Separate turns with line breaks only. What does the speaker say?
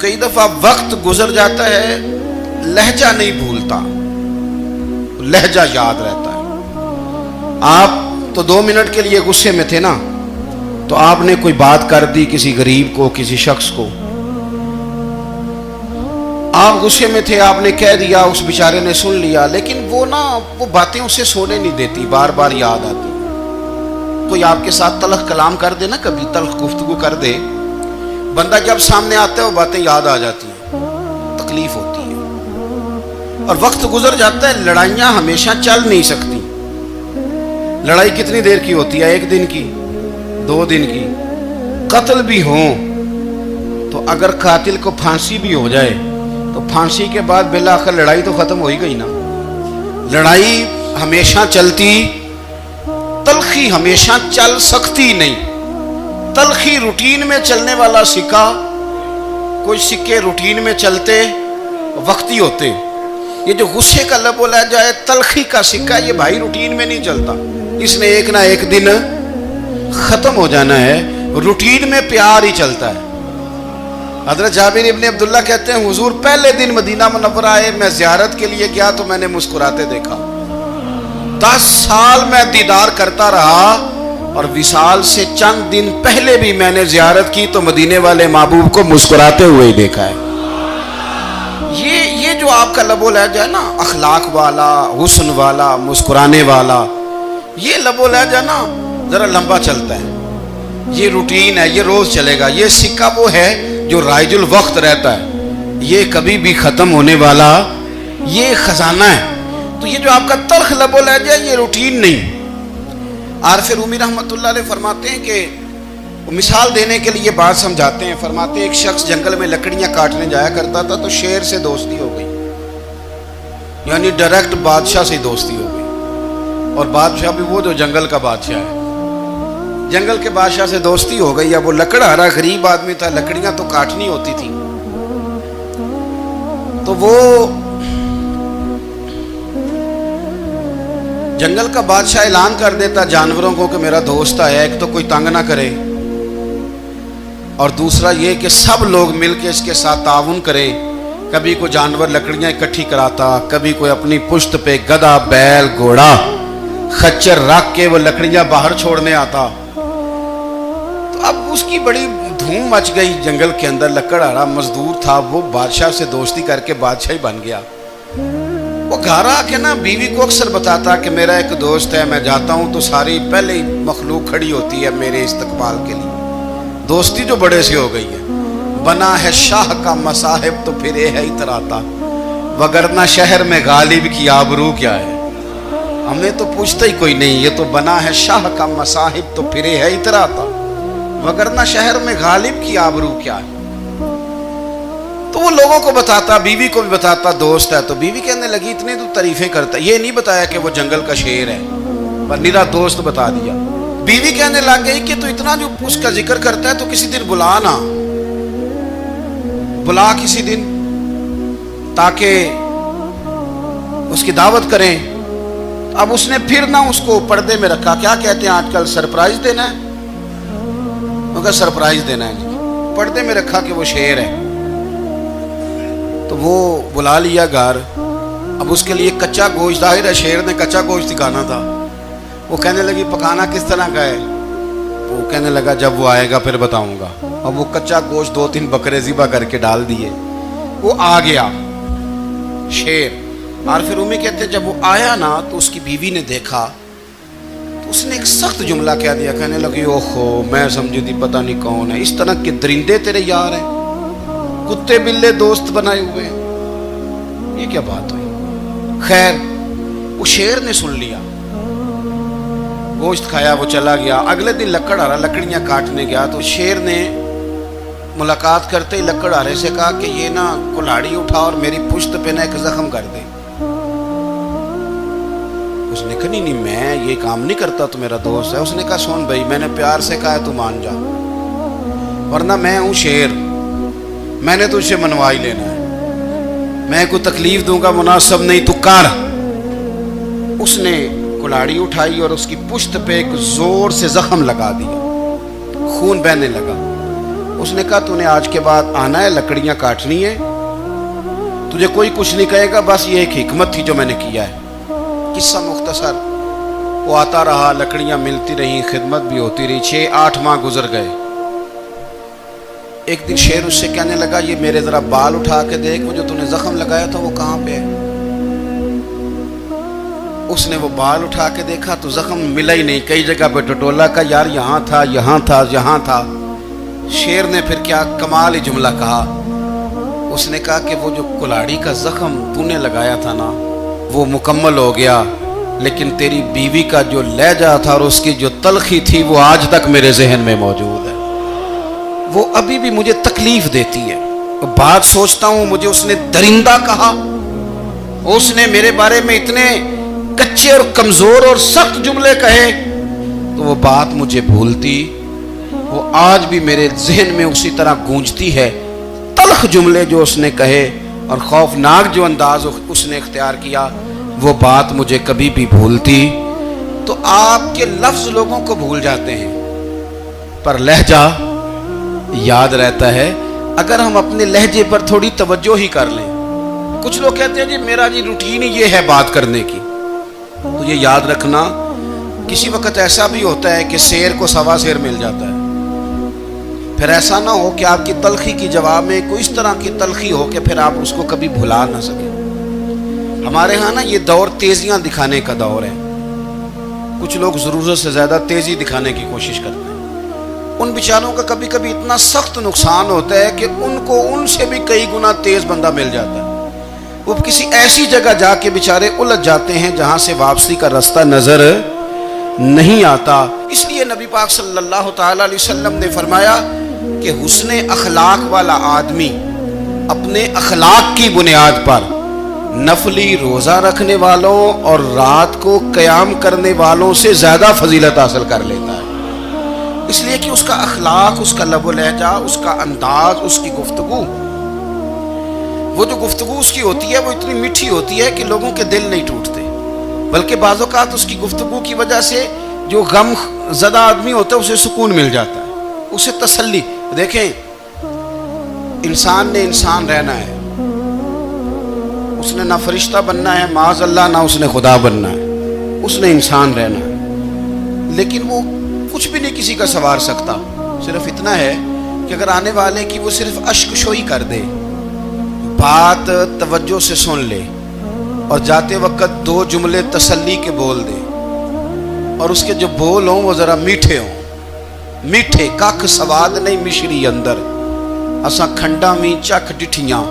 کئی دفعہ وقت گزر جاتا ہے، لہجہ نہیں بھولتا، لہجہ یاد رہتا ہے۔ آپ تو 2 منٹ کے لیے غصے میں تھے نا، تو آپ نے کوئی بات کر دی کسی غریب کو، کسی شخص کو، آپ غصے میں تھے، آپ نے کہہ دیا، اس بیچارے نے سن لیا، لیکن وہ باتیں اسے سونے نہیں دیتی، بار بار یاد آتی۔ کوئی آپ کے ساتھ تلخ کلام کر دے نا، کبھی تلخ گفتگو کر دے، بندہ جب سامنے آتا ہے وہ باتیں یاد آ جاتی ہیں، تکلیف ہوتی ہے، اور وقت گزر جاتا ہے۔ لڑائیاں ہمیشہ چل نہیں سکتی۔ لڑائی کتنی دیر کی ہوتی ہے؟ 1 دن کی، 2 دن کی۔ قتل بھی ہوں تو اگر قاتل کو پھانسی بھی ہو جائے تو پھانسی کے بعد بالآخر لڑائی تو ختم ہو ہی گئی نا۔ لڑائی ہمیشہ چلتی، تلخی ہمیشہ چل سکتی نہیں۔ تلخی روٹین میں چلنے والا سکہ، کوئی سکے روٹین میں چلتے وقتی ہوتے، یہ جو غصے کا لب و لہجہ ہے، تلخی کا سکہ، یہ بھائی روٹین میں نہیں چلتا، اس نے ایک نہ ایک دن ختم ہو جانا ہے۔ روٹین میں پیار ہی چلتا ہے۔ حضرت جابر ابن عبداللہ کہتے ہیں حضور پہلے دن مدینہ منورہ آئے، میں زیارت کے لیے گیا تو میں نے مسکراتے دیکھا۔ 10 سال میں دیدار کرتا رہا، اور وصال سے چند دن پہلے بھی میں نے زیارت کی تو مدینے والے محبوب کو مسکراتے ہوئے ہی دیکھا ہے۔ یہ جو آپ کا لب و لہجہ ہے نا، اخلاق والا، حسن والا، مسکرانے والا، یہ لب و لہجہ نا ذرا لمبا چلتا ہے، یہ روٹین ہے، یہ روز چلے گا۔ یہ سکہ وہ ہے جو رائج الوقت رہتا ہے، یہ کبھی بھی ختم ہونے والا یہ خزانہ ہے۔ تو یہ جو آپ کا تلخ لب و لہجہ ہے، یہ روٹین نہیں۔ عارف رومی رحمۃ اللہ علیہ فرماتے ہیں کہ مثال دینے کے لیے بات سمجھاتے ہیں، فرماتے ہیں ایک شخص جنگل میں لکڑیاں کاٹنے جایا کرتا تھا تو شیر سے دوستی ہو گئی، یعنی ڈائریکٹ بادشاہ سے دوستی ہو گئی، اور بادشاہ بھی وہ جو جنگل کا بادشاہ ہے، جنگل کے بادشاہ سے دوستی ہو گئی۔ اب وہ لکڑہارا غریب آدمی تھا، لکڑیاں تو کاٹنی ہوتی تھی، تو وہ جنگل کا بادشاہ اعلان کر دیتا جانوروں کو کہ میرا دوست آیا، ایک تو کوئی تنگ نہ کرے، اور دوسرا یہ کہ سب لوگ مل کے اس کے ساتھ تعاون کریں۔ کبھی کوئی جانور لکڑیاں اکٹھی کراتا، کبھی کوئی اپنی پشت پہ گدھا، بیل، گھوڑا، خچر رکھ کے وہ لکڑیاں باہر چھوڑنے آتا۔ تو اب اس کی بڑی دھوم مچ گئی جنگل کے اندر، لکڑہارا مزدور تھا، وہ بادشاہ سے دوستی کر کے بادشاہ بن گیا۔ وہ گھر آ کے نا بیوی کو اکثر بتاتا کہ میرا ایک دوست ہے، میں جاتا ہوں تو ساری پہلے ہی مخلوق کھڑی ہوتی ہے میرے استقبال کے لیے۔ دوستی جو بڑے سے ہو گئی ہے۔ بنا ہے شاہ کا مصاحب تو پھر یہ ہے اتراتا، وگرنہ شہر میں غالب کی آبرو کیا ہے۔ ہم نے تو پوچھتا ہی کوئی نہیں، یہ تو بنا ہے شاہ کا مصاحب تو پھر یہ ہے اتراتا، وگرنہ شہر میں غالب کی آبرو کیا ہے۔ تو وہ لوگوں کو بتاتا، بیوی کو بھی بتاتا دوست ہے، تو بیوی کہنے لگی اتنی تو تعریفیں کرتا، یہ نہیں بتایا کہ وہ جنگل کا شیر ہے، پر میرا دوست بتا دیا۔ بیوی کہنے لگ گئی کہ تو اتنا جو اس کا ذکر کرتا ہے تو کسی دن بلا نا، بلا کسی دن تاکہ اس کی دعوت کریں۔ اب اس نے پھر نہ اس کو پردے میں رکھا، کیا کہتے ہیں آج کل، سرپرائز دینا ہے، مگر سرپرائز دینا ہے جی، پردے میں رکھا کہ وہ شیر ہے۔ تو وہ بلا لیا گھر۔ اب اس کے لیے کچا گوشت، ظاہر ہے شیر نے کچا گوشت دکھانا تھا۔ وہ کہنے لگی پکانا کس طرح کا ہے؟ وہ کہنے لگا جب وہ آئے گا پھر بتاؤں گا۔ اب وہ کچا گوشت 2-3 بکرے ذبح کر کے ڈال دیے، وہ آ گیا شیر۔ عارف رومی کہتے ہیں جب وہ آیا نا تو اس کی بیوی نے دیکھا تو اس نے ایک سخت جملہ کہہ دیا، کہنے لگی اوہو میں سمجھی تھی پتہ نہیں کون ہے، اس طرح کے درندے تیرے یار ہیں، کتے بلے دوست بنائے ہوئے ہیں، یہ کیا بات ہوئی؟ خیر وہ شیر نے سن لیا، گوشت کھایا، وہ چلا گیا۔ اگلے دن لکڑہارا لکڑیاں کاٹنے گیا تو شیر نے ملاقات کرتے ہی لکڑہارے سے کہا کہ یہ نا کلاڑی اٹھا اور میری پشت پہ نا ایک زخم کر دے۔ اس نے کہا نہیں میں یہ کام نہیں کرتا، تو میرا دوست ہے۔ اس نے کہا سن بھائی میں نے پیار سے کہا ہے تو مان جا، ورنہ میں ہوں شیر، میں نے تجھ سے منوا ہی لینا ہے، میں کوئی تکلیف دوں گا مناسب نہیں، تو کر۔ اس نے کلاڑی اٹھائی اور اس کی پشت پہ ایک زور سے زخم لگا دیا، خون بہنے لگا۔ اس نے کہا تُو نے آج کے بعد آنا ہے، لکڑیاں کاٹنی ہے، تجھے کوئی کچھ نہیں کہے گا، بس یہ ایک حکمت تھی جو میں نے کیا ہے۔ قصہ مختصر، وہ آتا رہا، لکڑیاں ملتی رہیں، خدمت بھی ہوتی رہی، 6-8 ماہ گزر گئے۔ ایک دن شیر اس سے کہنے لگا یہ میرے ذرا بال اٹھا کے دیکھ، وہ جو تو نے زخم لگایا تھا وہ کہاں پہ ہے؟ اس نے وہ بال اٹھا کے دیکھا تو زخم ملا ہی نہیں، کئی جگہ پہ ٹٹولا کا، یار یہاں تھا یہاں تھا یہاں تھا۔ شیر نے پھر کیا کمال ہی جملہ کہا، اس نے کہا کہ وہ جو کلاڑی کا زخم تو نے لگایا تھا نا وہ مکمل ہو گیا، لیکن تیری بیوی کا جو لہجہ تھا اور اس کی جو تلخی تھی وہ آج تک میرے ذہن میں موجود ہے، وہ ابھی بھی مجھے تکلیف دیتی ہے۔ بات سوچتا ہوں مجھے اس نے درندہ کہا، اس نے میرے بارے میں اتنے کچے اور کمزور اور سخت جملے کہے، تو وہ بات مجھے بھولتی، وہ آج بھی میرے ذہن میں اسی طرح گونجتی ہے۔ تلخ جملے جو اس نے کہے اور خوفناک جو انداز اس نے اختیار کیا، وہ بات مجھے کبھی بھی بھولتی۔ تو آپ کے لفظ لوگوں کو بھول جاتے ہیں پر لہجہ یاد رہتا ہے اگر ہم اپنے لہجے پر تھوڑی توجہ ہی کر لیں۔ کچھ لوگ کہتے ہیں جی میرا جی روٹین ہی یہ ہے بات کرنے کی، تو یہ یاد رکھنا کسی وقت ایسا بھی ہوتا ہے کہ شیر کو سوا شیر مل جاتا ہے، پھر ایسا نہ ہو کہ آپ کی تلخی کی جواب میں کوئی اس طرح کی تلخی ہو کہ پھر آپ اس کو کبھی بھلا نہ سکیں۔ ہمارے ہاں نا یہ دور تیزیاں دکھانے کا دور ہے، کچھ لوگ ضرورت سے زیادہ تیزی دکھانے کی کوشش کرتے ہیں، ان بیچاروں کا کبھی کبھی اتنا سخت نقصان ہوتا ہے کہ ان کو ان سے بھی کئی گنا تیز بندہ مل جاتا ہے، وہ کسی ایسی جگہ جا کے بیچارے الجھ جاتے ہیں جہاں سے واپسی کا راستہ نظر نہیں آتا۔ اس لیے نبی پاک صلی اللہ تعالی علیہ وسلم نے فرمایا کہ حسن اخلاق والا آدمی اپنے اخلاق کی بنیاد پر نفلی روزہ رکھنے والوں اور رات کو قیام کرنے والوں سے زیادہ فضیلت حاصل کر لیتا ہے، اس لیے کہ اس کا اخلاق، اس کا لب و لہجہ، اس کا انداز، اس کی گفتگو، وہ جو گفتگو اس کی ہوتی ہے وہ اتنی میٹھی ہوتی ہے کہ لوگوں کے دل نہیں ٹوٹتے، بلکہ بعض اوقات اس کی گفتگو کی وجہ سے جو غم زدہ آدمی ہوتا ہے اسے سکون مل جاتا ہے، اسے تسلی۔ دیکھیں انسان نے انسان رہنا ہے، اس نے نہ فرشتہ بننا ہے معاذ اللہ، نہ اس نے خدا بننا ہے، اس نے انسان رہنا ہے، لیکن وہ کچھ بھی نہیں کسی کا سنوار سکتا، صرف اتنا ہے کہ اگر آنے والے کی وہ صرف اشک شوئی کر دے، بات توجہ سے سن لے اور جاتے وقت 2 جملے تسلی کے بول دے، اور اس کے جو بول ہوں وہ ذرا میٹھے ہوں، میٹھے کاکھ سواد نہیں مشری اندر، اساں کھنڈا میں چکھ ڈٹھیاں